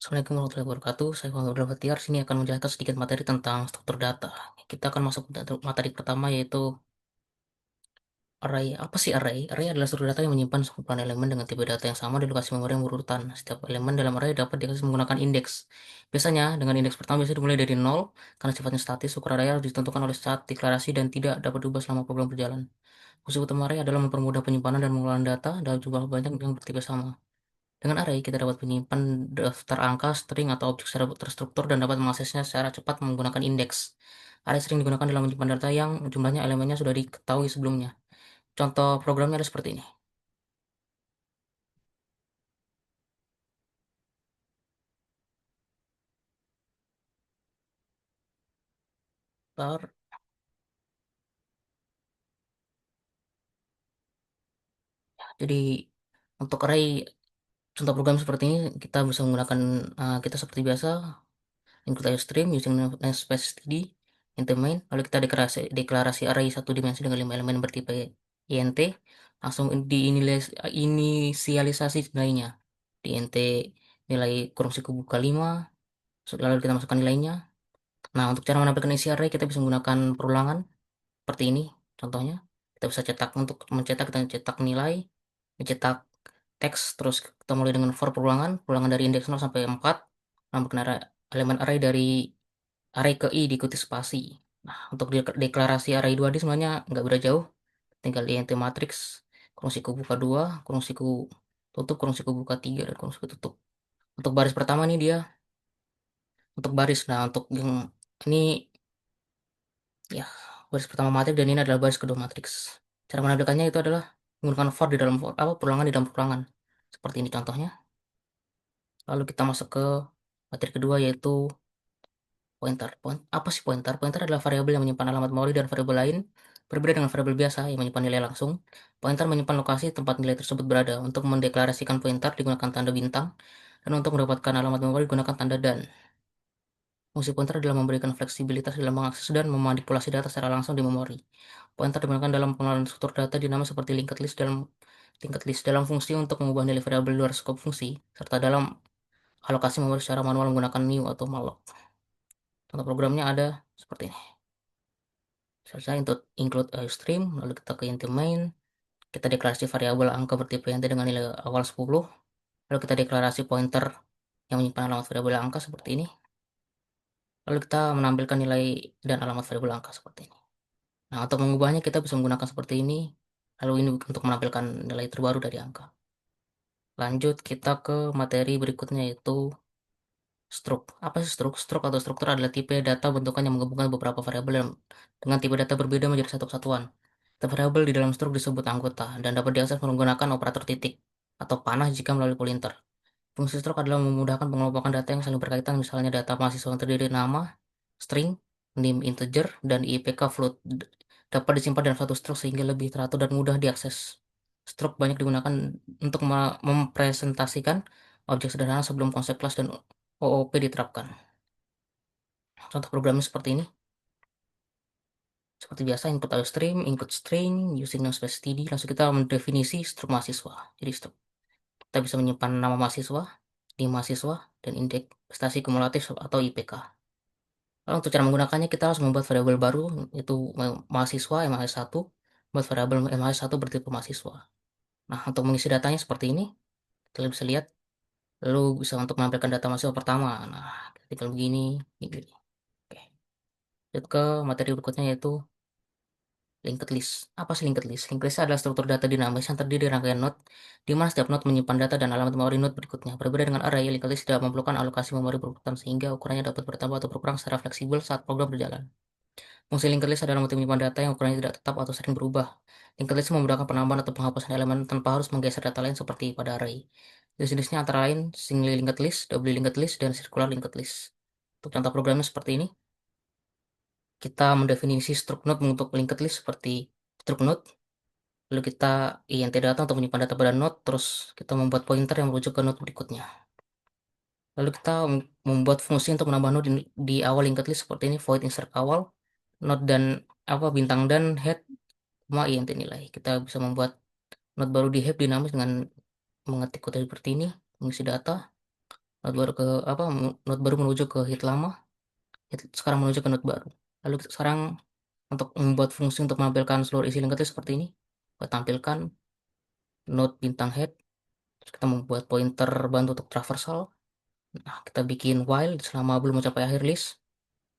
Assalamualaikum warahmatullahi wabarakatuh. Saya Muhammad Abdul Fatihar. Sini akan menjelaskan sedikit materi tentang struktur data. Kita akan masuk ke materi pertama yaitu array. Apa sih array? Array adalah struktur data yang menyimpan sekumpulan elemen dengan tipe data yang sama di lokasi memori yang berurutan. Setiap elemen dalam array dapat diakses menggunakan indeks. Biasanya dengan indeks pertama biasanya dimulai dari 0 karena sifatnya statis. Ukuran array harus ditentukan oleh saat deklarasi dan tidak dapat diubah selama program berjalan. Fungsi utama array adalah mempermudah penyimpanan dan pengelolaan data dalam jumlah banyak yang bertipe sama. Dengan array, kita dapat menyimpan daftar angka, string, atau objek secara terstruktur dan dapat mengaksesnya secara cepat menggunakan indeks. Array sering digunakan dalam menyimpan data yang jumlahnya elemennya sudah diketahui sebelumnya. Contoh programnya ada seperti ini. Ntar, jadi untuk array, contoh program seperti ini, kita bisa menggunakan, kita seperti biasa, include stream using namespace std, int main, lalu kita deklarasi array satu dimensi dengan 5 elemen bertipe int, langsung diinisialisasi nilainya. Di int nilai kurung siku buka 5, lalu kita masukkan nilainya. Nah, untuk cara menampilkan isi array, kita bisa menggunakan perulangan, seperti ini, contohnya. Kita bisa cetak, untuk mencetak, kita cetak nilai, mencetak teks, terus kita mulai dengan for perulangan, perulangan dari indeks 0 sampai 4, menambahkan elemen array dari array ke i diikuti spasi. Nah, untuk deklarasi array 2D sebenarnya nggak beda jauh. Tinggal di int matrix, kurung siku buka 2, kurung siku tutup, kurung siku buka 3, dan kurung siku tutup. Untuk baris pertama nih dia, untuk baris. Nah, untuk yang ini, ya, baris pertama matrix dan ini adalah baris kedua matriks. Cara menampilkannya itu adalah menggunakan for di dalam for, apa perulangan di dalam perulangan. Seperti ini contohnya. Lalu kita masuk ke materi kedua yaitu pointer. Apa sih pointer? Pointer adalah variabel yang menyimpan alamat memori dan variabel lain. Berbeda dengan variabel biasa yang menyimpan nilai langsung. Pointer menyimpan lokasi tempat nilai tersebut berada. Untuk mendeklarasikan pointer digunakan tanda bintang, dan untuk mendapatkan alamat memori digunakan tanda dan. Fungsi pointer adalah memberikan fleksibilitas dalam mengakses dan memanipulasi data secara langsung di memori. Pointer digunakan dalam pengenalan struktur data dinamik seperti linked list dalam fungsi untuk mengubah nilai variabel luar skop fungsi, serta dalam alokasi memori secara manual menggunakan new atau malloc. Contoh programnya ada seperti ini. Selesai untuk include stream, lalu kita ke inti main, kita deklarasi variabel angka bertipe int dengan nilai awal 10, lalu kita deklarasi pointer yang menyimpan alamat variabel angka seperti ini, lalu kita menampilkan nilai dan alamat variabel angka seperti ini. Nah, untuk mengubahnya kita bisa menggunakan seperti ini, lalu ini untuk menampilkan nilai terbaru dari angka. Lanjut kita ke materi berikutnya yaitu struk. Apa sih struk? Struk atau struktur adalah tipe data bentukan yang menggabungkan beberapa variabel dengan tipe data berbeda menjadi satu kesatuan. Setiap variabel di dalam struk disebut anggota dan dapat diakses menggunakan operator titik atau panah jika melalui pointer. Fungsi struk adalah memudahkan pengelompokan data yang saling berkaitan, misalnya data mahasiswa yang terdiri dari nama, string, name integer, dan IPK float dapat disimpan dalam satu struk sehingga lebih teratur dan mudah diakses. Struk banyak digunakan untuk mempresentasikan objek sederhana sebelum konsep kelas dan OOP diterapkan. Contoh programnya seperti ini. Seperti biasa, input stream, input string, using namespace std, langsung kita mendefinisi struk mahasiswa. Jadi struk, kita bisa menyimpan nama mahasiswa, di mahasiswa, dan indeks prestasi kumulatif atau IPK. Lalu untuk cara menggunakannya, kita harus membuat variabel baru, yaitu mahasiswa MHS1, membuat variabel MHS1 bertipe mahasiswa. Nah, untuk mengisi datanya seperti ini, kita bisa lihat, lalu bisa untuk menampilkan data mahasiswa pertama. Nah, tinggal begini, begini. Oke. Lanjut ke materi berikutnya yaitu linked list. Apa sih linked list? Linked list adalah struktur data dinamis yang terdiri dari rangkaian node, di mana setiap node menyimpan data dan alamat memori node berikutnya. Berbeda dengan array, linked list tidak memerlukan alokasi memori berurutan sehingga ukurannya dapat bertambah atau berkurang secara fleksibel saat program berjalan. Fungsi linked list adalah untuk menyimpan data yang ukurannya tidak tetap atau sering berubah. Linked list memudahkan penambahan atau penghapusan elemen tanpa harus menggeser data lain seperti pada array. Jenis-jenisnya antara lain single linked list, double linked list, dan circular linked list. Untuk contoh programnya seperti ini, kita mendefinisi struct node untuk linked list seperti struct node. Lalu kita int data untuk menyimpan data pada node, terus kita membuat pointer yang merujuk ke node berikutnya. Lalu kita membuat fungsi untuk menambah node di awal linked list seperti ini, void insert awal, node dan apa bintang dan head, cuma int nilai. Kita bisa membuat node baru di head dinamis dengan mengetik kode seperti ini, mengisi data. Node baru ke apa? Node baru menuju ke hit lama, sekarang menuju ke node baru. Lalu sekarang untuk membuat fungsi untuk menampilkan seluruh isi linked list seperti ini, kita tampilkan node bintang head, terus kita membuat pointer bantu untuk traversal. Nah, kita bikin while selama belum mencapai akhir list.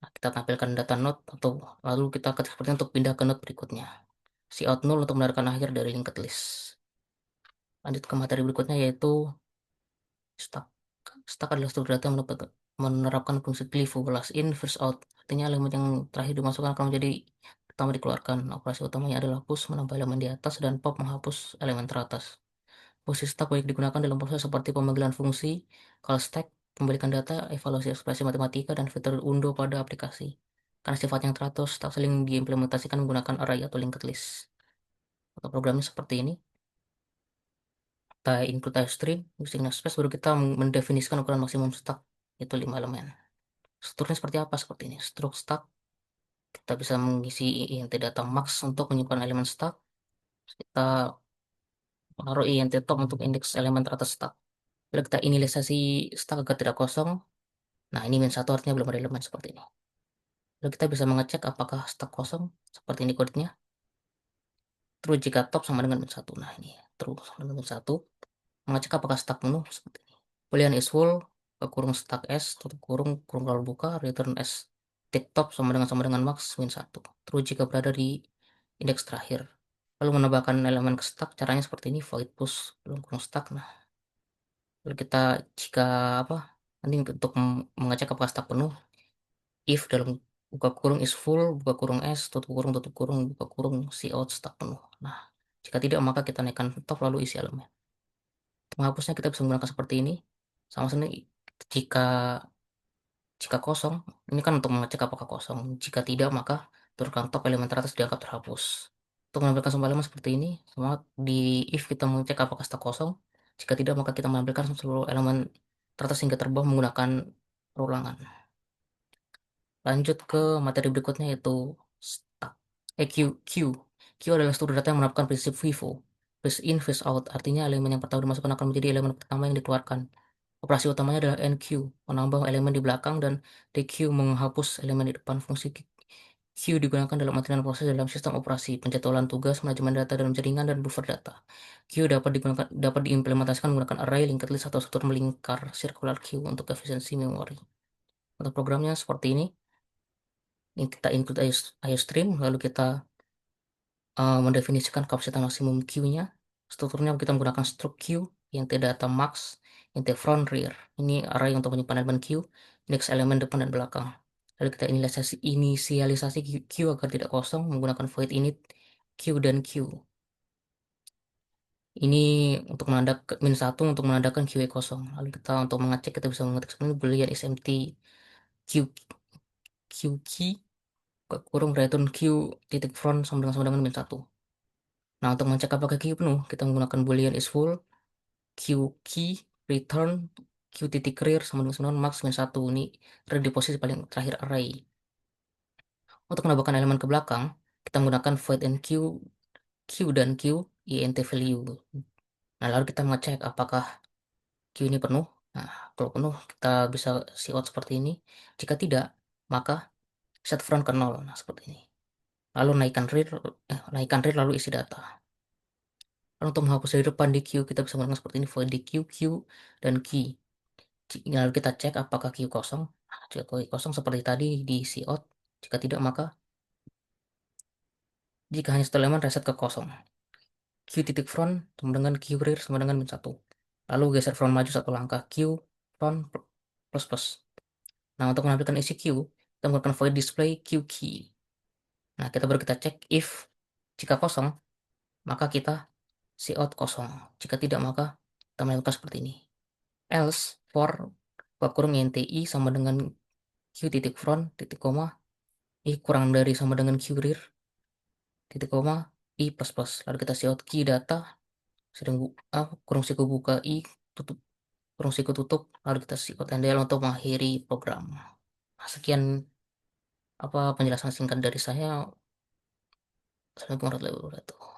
Nah, kita tampilkan data node atau lalu kita ketik seperti ini untuk pindah ke node berikutnya. Cout null untuk menandakan akhir dari linked list. Lanjut ke materi berikutnya yaitu stack. Stack adalah struktur data yang menerapkan fungsi cleave last in first out. Artinya elemen yang terakhir dimasukkan akan menjadi pertama dikeluarkan. Operasi utamanya adalah push menambah elemen di atas dan pop menghapus elemen teratas. Fungsi stack banyak digunakan dalam proses seperti pemanggilan fungsi, call stack, pembalikan data, evaluasi ekspresi matematika, dan fitur undo pada aplikasi. Karena sifatnya yang teratur, stack sering diimplementasikan menggunakan array atau linked list. Atau programnya seperti ini. Kita include type string, using namespace, baru kita mendefinisikan ukuran maksimum stack, itu 5 elemen. Strukturnya seperti apa? Seperti ini. Struct stack, kita bisa mengisi int data max untuk menyimpan elemen stack. Kita taruh int top untuk indeks elemen teratas stack. Lalu kita inisialisasi stack agar tidak kosong. Nah, ini min satu artinya belum ada elemen seperti ini. Lalu kita bisa mengecek apakah stack kosong, seperti ini kodenya. True jika top sama dengan min satu. Nah, ini true sama dengan min satu. Mengecek apakah stack penuh, seperti ini. Boolean is full, ke kurung stack s, tutup kurung, kurung lalu buka, return s, tick top sama dengan max, min satu. True jika berada di indeks terakhir. Lalu menambahkan elemen ke stack, caranya seperti ini, void push, belum kurung stack. Nah, lalu kita jika apa, nanti untuk mengecek apakah stack penuh, if dalam buka kurung is full, buka kurung s, tutup kurung, buka kurung, cout stack penuh. Nah, jika tidak maka kita naikkan top lalu isi elemen. Menghapusnya kita bisa menggunakan seperti ini. Sama sini jika jika kosong, ini kan untuk mengecek apakah kosong. Jika tidak maka turunkan top elemen teratas dianggap terhapus. Untuk menampilkan semua elemen seperti ini, semua di if kita mengecek apakah stack kosong. Jika tidak maka kita menampilkan seluruh elemen teratas hingga terbawah menggunakan perulangan. Lanjut ke materi berikutnya yaitu stack. Q. Q. Q adalah struktur data yang menerapkan prinsip FIFO. Phase in, phase out. Artinya elemen yang pertama dimasukkan akan menjadi elemen pertama yang dikeluarkan. Operasi utamanya adalah NQ, menambah elemen di belakang, dan DQ menghapus elemen di depan. Fungsi Q digunakan dalam material proses dalam sistem operasi, penjadwalan tugas, manajemen data dalam jaringan, dan buffer data. Q dapat diimplementasikan menggunakan array, linked list, atau struktur melingkar circular queue untuk efisiensi memori. Untuk programnya seperti ini. Ini kita include IOStream, lalu kita mendefinisikan kapasitas maksimum queue-nya. Strukturnya kita menggunakan struct queue, int data max, int front rear. Ini array untuk menyimpan elemen queue, indeks elemen depan dan belakang. Lalu kita inisialisasi queue agar tidak kosong menggunakan void init queue dan queue. Ini untuk menandakan min satu untuk menandakan queue kosong. Lalu kita untuk mengecek kita bisa mengetik seperti ini, boolean is empty queue queue key kurung return queue titik front sama dengan min satu. Nah, untuk mengecek apakah queue penuh, kita menggunakan boolean is full, queue key, return, queue titik rear sama dengan max min 1. Ini rear di posisi paling terakhir array. Untuk menambahkan elemen ke belakang, kita menggunakan void and queue, queue dan queue, int value. Nah, lalu kita mengecek apakah queue ini penuh. Nah, kalau penuh, kita bisa cout seperti ini. Jika tidak, maka set front ke 0. Nah, seperti ini. Lalu naikkan rear lalu isi data. Lalu untuk menghapus dari depan di queue, kita bisa menggunakan seperti ini, void di queue, queue, dan key. Lalu kita cek apakah queue kosong. Nah, jika queue kosong seperti tadi di cout, jika tidak maka jika hanya satu elemen reset ke kosong. Queue titik front sama dengan queue rear sama dengan min 1. Lalu geser front maju satu langkah, queue front plus plus. Nah, untuk menampilkan isi queue, kita menggunakan void display queue key. Nah, kita cek if jika kosong, maka kita cout kosong. Jika tidak maka kita melakukan seperti ini. Else for buka kurung nti sama dengan q titik front titik koma i kurang dari sama dengan q rear titik koma i plus plus. Lalu kita cout key data sedang kurung siku buka i tutup kurung siku tutup, lalu kita cout endel untuk mengakhiri program. Nah, sekian penjelasan singkat dari saya. Assalamualaikum warahmatullahi wabarakatuh.